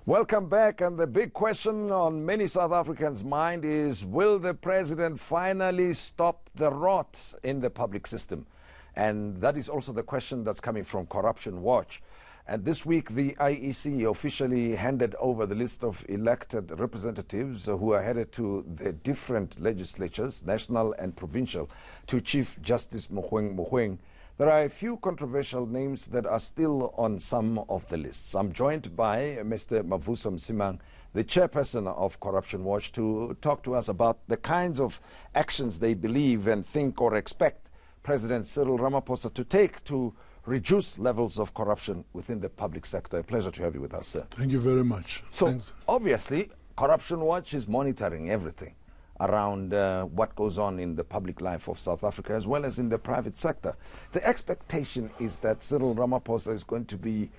Welcome back, and the big question on many South Africans' mind is, will the president finally stop the rot in the public system? And that is also the question that's coming from Corruption Watch. And this week, the IEC officially handed over the list of elected representatives who are headed to the different legislatures, national and provincial, to Chief Justice Mogoeng. There are a few controversial names that are still on some of the lists. I'm joined by Mr. Mavusi Msimang, the chairperson of Corruption Watch, to talk to us about the kinds of actions they believe and think or expect President Cyril Ramaphosa to take to reduce levels of corruption within the public sector. A pleasure to have you with us, sir. Thank you very much. So, Thanks. Obviously, Corruption Watch is monitoring everything around what goes on in the public life of South Africa as well as in the private sector. The expectation is that Cyril Ramaphosa is going to be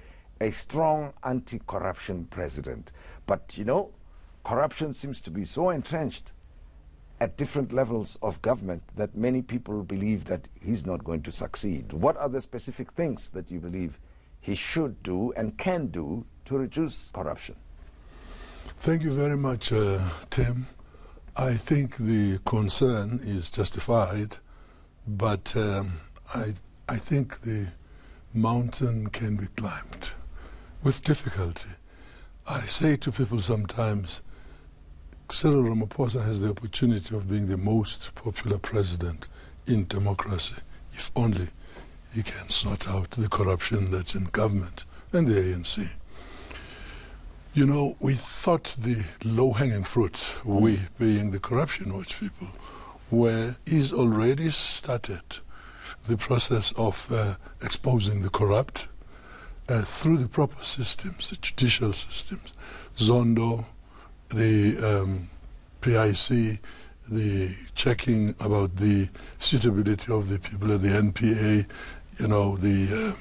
a strong anti-corruption president. But, you know, corruption seems to be so entrenched at different levels of government that many people believe that he's not going to succeed. What are the specific things that you believe he should do and can do to reduce corruption? Thank you very much, Tim. I think the concern is justified, but I think the mountain can be climbed with difficulty. I say to people sometimes, Cyril Ramaphosa has the opportunity of being the most popular president in democracy, if only he can sort out the corruption that's in government and the ANC. You know, we thought the low-hanging fruit, we being the Corruption Watch people, is already started the process of exposing the corrupt through the proper systems, the judicial systems, Zondo, the PIC, the checking about the suitability of the people at the NPA, you know, the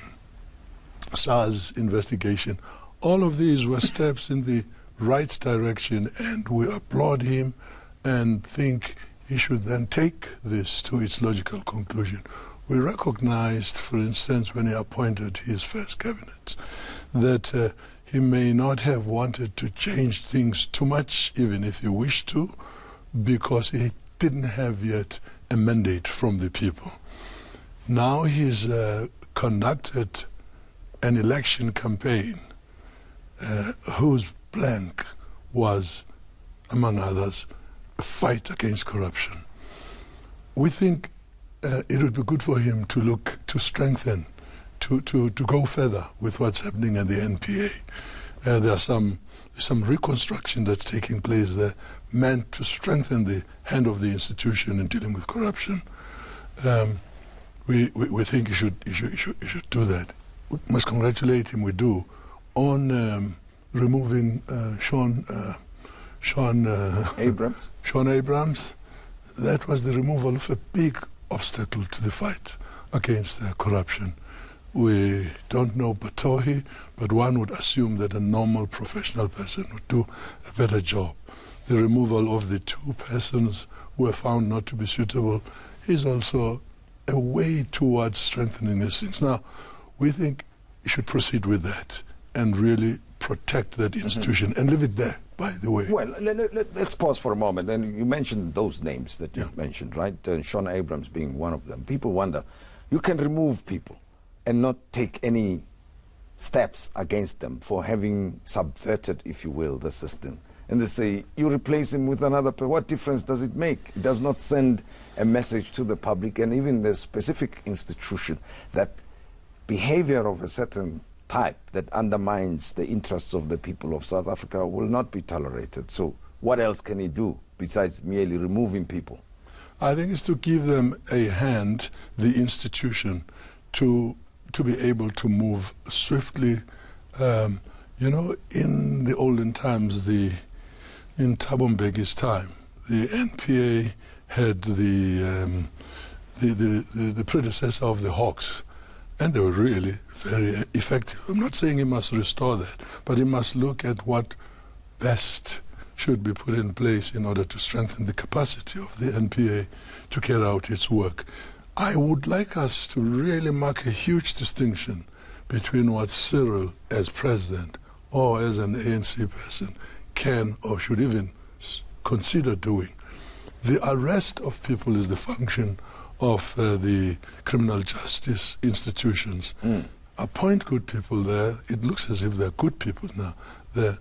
SARS investigation. All of these were steps in the right direction, and we applaud him and think he should then take this to its logical conclusion. We recognized, for instance, when he appointed his first cabinet, that he may not have wanted to change things too much, even if he wished to, because he didn't have yet a mandate from the people. Now he's conducted an election campaign whose plank was, among others, a fight against corruption. We think it would be good for him to look to strengthen, to go further with what's happening at the NPA. There's some reconstruction that's taking place there, meant to strengthen the hand of the institution in dealing with corruption. We think he should do that. We must congratulate him. We do on removing Shaun Abrams. Shaun Abrams. That was the removal of a big obstacle to the fight against corruption. We don't know Batohi, but one would assume that a normal professional person would do a better job. The removal of the two persons who were found not to be suitable is also a way towards strengthening these things. Now, we think you should proceed with that and really protect that institution and leave it there, by the way. Well, let's pause for a moment. And you mentioned those names that you mentioned, right? Shaun Abrams being one of them. People wonder, you can remove people and not take any steps against them for having subverted, if you will, the system. And they say, you replace him with another person. What difference does it make? It does not send a message to the public and even the specific institution that behavior of a certain type that undermines the interests of the people of South Africa will not be tolerated. So what else can he do besides merely removing people? I think it's to give them a hand, the institution, to be able to move swiftly. You know, in the olden times, in Thabo Mbeki's time, the NPA had the predecessor of the Hawks, and they were really very effective. I'm not saying he must restore that, but he must look at what best should be put in place in order to strengthen the capacity of the NPA to carry out its work. I would like us to really mark a huge distinction between what Cyril, as president, or as an ANC person can or should even consider doing. The arrest of people is the function of the criminal justice institutions. Appoint good people there. It looks as if they're good people now there,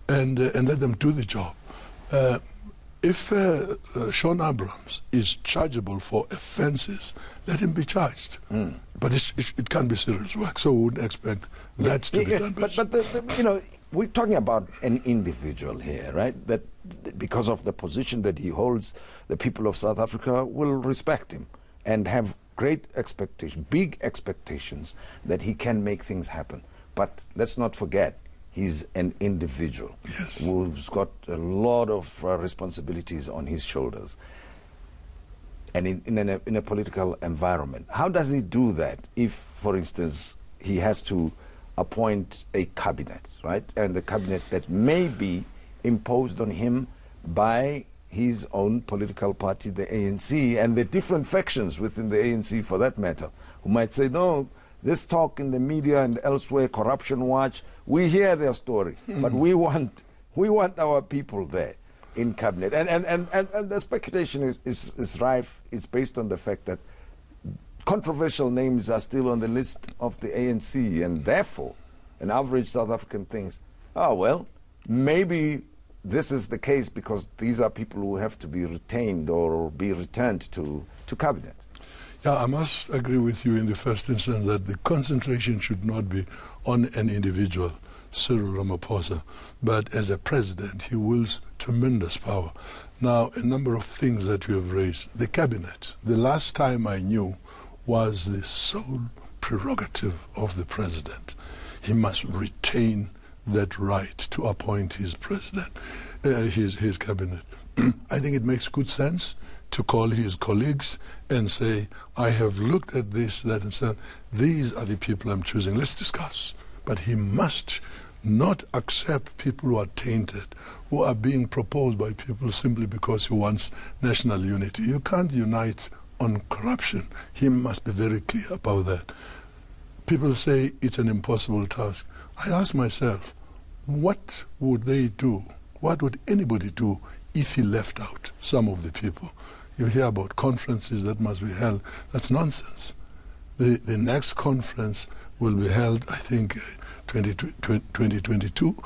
and let them do the job. If Shaun Abrams is chargeable for offences, let him be charged. But it can't be serious work, so we wouldn't expect that to be done. But we're talking about an individual here, right? That because of the position that he holds, the people of South Africa will respect him and have great expectations, big expectations that he can make things happen. But let's not forget, he's an individual who's got a lot of responsibilities on his shoulders. And in a political environment, how does he do that if, for instance, he has to appoint a cabinet, right? And the cabinet that may be imposed on him by his own political party, the ANC, and the different factions within the ANC for that matter, who might say, no, this talk in the media and elsewhere, Corruption Watch, we hear their story, but we want our people there in cabinet. And the speculation is rife. It's based on the fact that controversial names are still on the list of the ANC, and therefore an average South African thinks, oh, well, maybe this is the case because these are people who have to be retained or be returned to cabinet. Yeah, I must agree with you in the first instance that the concentration should not be on an individual, Cyril Ramaphosa, but as a president, he wields tremendous power. Now, a number of things that you have raised. The cabinet, the last time I knew, was the sole prerogative of the president. He must retain that right to appoint his president, his cabinet. I think it makes good sense to call his colleagues and say, I have looked at this, that, and so these are the people I'm choosing. Let's discuss. But he must not accept people who are tainted, who are being proposed by people simply because he wants national unity. You can't unite on corruption. He must be very clear about that. People say it's an impossible task. I ask myself, what would they do? What would anybody do if he left out some of the people? You hear about conferences that must be held. That's nonsense. The next conference will be held, I think, 2022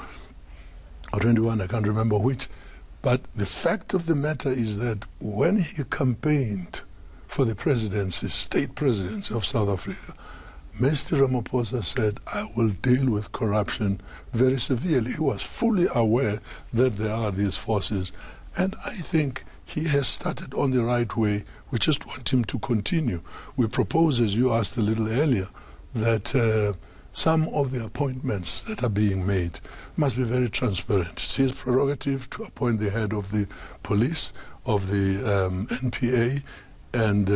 or 21, I can't remember which. But the fact of the matter is that when he campaigned for the presidency, state presidency of South Africa, Mr. Ramaphosa said, I will deal with corruption very severely. He was fully aware that there are these forces. And I think he has started on the right way. We just want him to continue. We propose, as you asked a little earlier, that some of the appointments that are being made must be very transparent. It's his prerogative to appoint the head of the police, of the NPA, and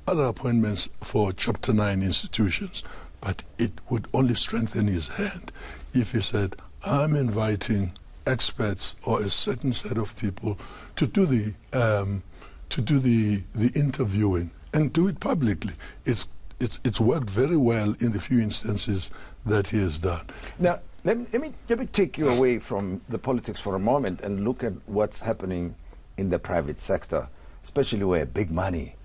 other appointments for Chapter 9 institutions. But it would only strengthen his hand if he said, I'm inviting experts or a certain set of people to do the interviewing and do it publicly. It's worked very well in the few instances that he has done. Now, let me take you away from the politics for a moment and look at what's happening in the private sector, especially where big money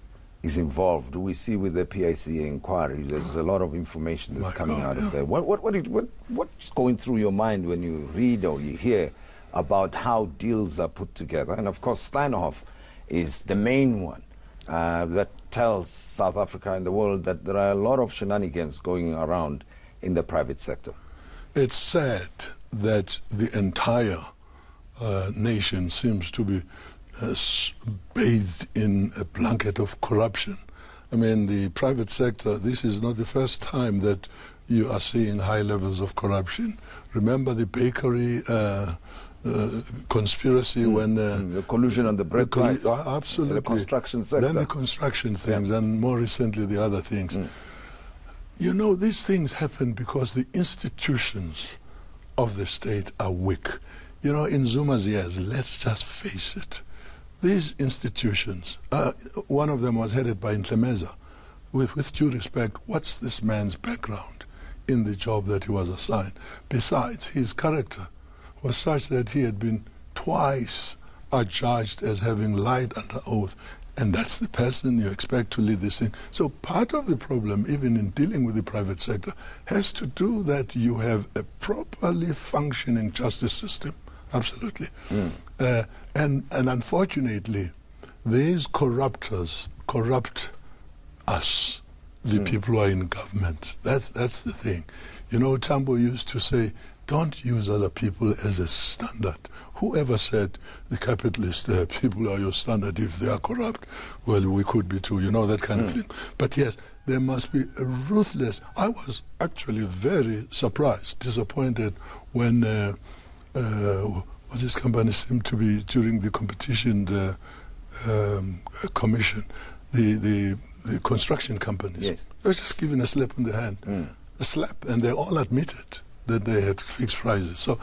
is involved. We see with the PIC inquiry, there's a lot of information that's coming out of there. What's going through your mind when you read or you hear about how deals are put together? And of course, Steinhoff is the main one that tells South Africa and the world that there are a lot of shenanigans going around in the private sector. It's sad that the entire nation seems to be bathed in a blanket of corruption. I mean, the private sector, this is not the first time that you are seeing high levels of corruption. Remember the bakery conspiracy when... the collusion on the bread price. Absolutely. The construction sector. Then the construction things, and more recently the other things. You know, these things happen because the institutions of the state are weak. You know, in Zuma's years, let's just face it, these institutions, one of them was headed by Ntlemeza. With due respect, what's this man's background? in the job that he was assigned. Besides, his character was such that he had been twice adjudged as having lied under oath, and that's the person you expect to lead this thing. So part of the problem, even in dealing with the private sector, has to do that you have a properly functioning justice system. Absolutely. And unfortunately, these corruptors corrupt us, the people who are in government. That's the thing. You know, Tambo used to say, don't use other people as a standard. Whoever said the capitalist people are your standard, if they are corrupt, well, we could be too, you know, that kind of thing. But yes, there must be a ruthless. I was actually very surprised, disappointed when what this company seemed to be during the competition commission, the construction companies. Yes. They were just given a slap in the hand, a slap, and they all admitted that they had fixed prices. So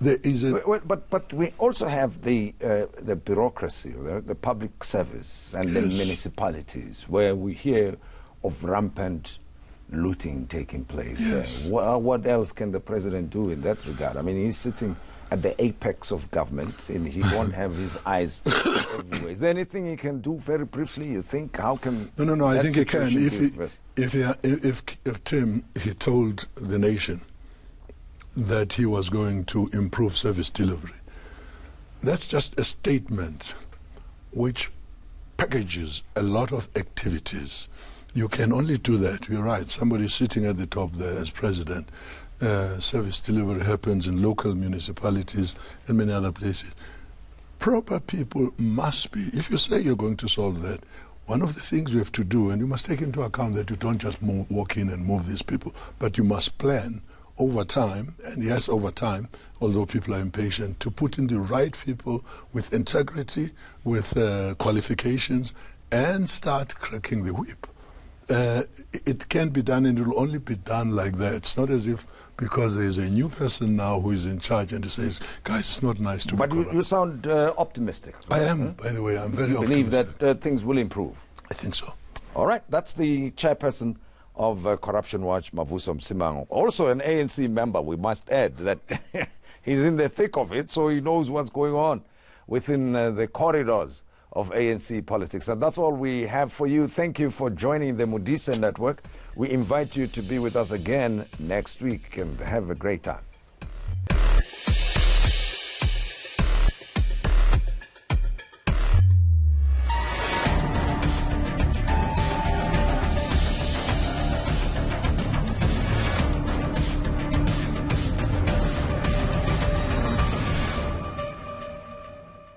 there is a... But we also have the bureaucracy, the public service, and the municipalities, where we hear of rampant looting taking place. Yes. There. What else can the president do in that regard? I mean, he's sitting at the apex of government, and he won't have his eyes everywhere. Is there anything he can do very briefly, you think? How can... No, I think he can. If Tim, he told the nation that he was going to improve service delivery, that's just a statement which packages a lot of activities. You can only do that. You're right. Somebody sitting at the top there as president. Service delivery happens in local municipalities and many other places. Proper people must be. If you say you're going to solve that, one of the things you have to do, and you must take into account that you don't just walk in and move these people, but you must plan over time, and yes, over time, although people are impatient, to put in the right people with integrity, with qualifications, and start cracking the whip. It can be done, and it will only be done like that. It's not as if because there is a new person now who is in charge and he says, guys, it's not nice to be corrupt. But you sound optimistic. I am, by the way. I'm very optimistic. You believe that things will improve? I think so. All right. That's the chairperson of Corruption Watch, Mavusi Msimang. Also an ANC member, we must add, that he's in the thick of it, so he knows what's going on within the corridors of ANC politics. And that's all we have for you. Thank you for joining the Modise Network. We invite you to be with us again next week, and have a great time.